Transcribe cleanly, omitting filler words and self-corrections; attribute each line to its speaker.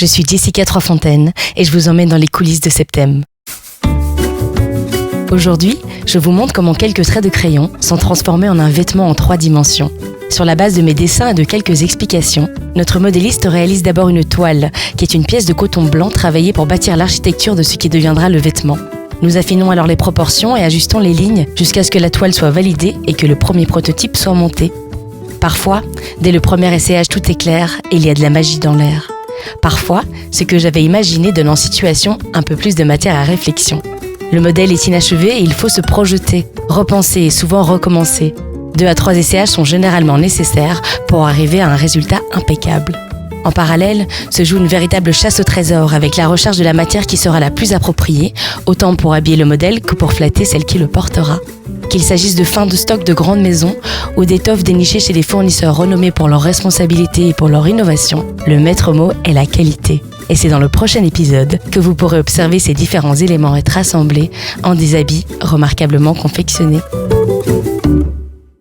Speaker 1: Je suis Jessica Troisfontaine et je vous emmène dans les coulisses de Septem. Aujourd'hui, je vous montre comment quelques traits de crayon sont transformés en un vêtement en 3 dimensions. Sur la base de mes dessins et de quelques explications, notre modéliste réalise d'abord une toile, qui est une pièce de coton blanc travaillée pour bâtir l'architecture de ce qui deviendra le vêtement. Nous affinons alors les proportions et ajustons les lignes jusqu'à ce que la toile soit validée et que le premier prototype soit monté. Parfois, dès le premier essayage tout est clair et il y a de la magie dans l'air. Parfois, ce que j'avais imaginé donne en situation un peu plus de matière à réflexion. Le modèle est inachevé et il faut se projeter, repenser et souvent recommencer. 2 à 3 essayages sont généralement nécessaires pour arriver à un résultat impeccable. En parallèle, se joue une véritable chasse au trésor avec la recherche de la matière qui sera la plus appropriée, autant pour habiller le modèle que pour flatter celle qui le portera. Qu'il s'agisse de fins de stock de grandes maisons ou d'étoffes dénichées chez des fournisseurs renommés pour leur responsabilité et pour leur innovation, le maître mot est la qualité. Et c'est dans le prochain épisode que vous pourrez observer ces différents éléments être assemblés en des habits remarquablement confectionnés.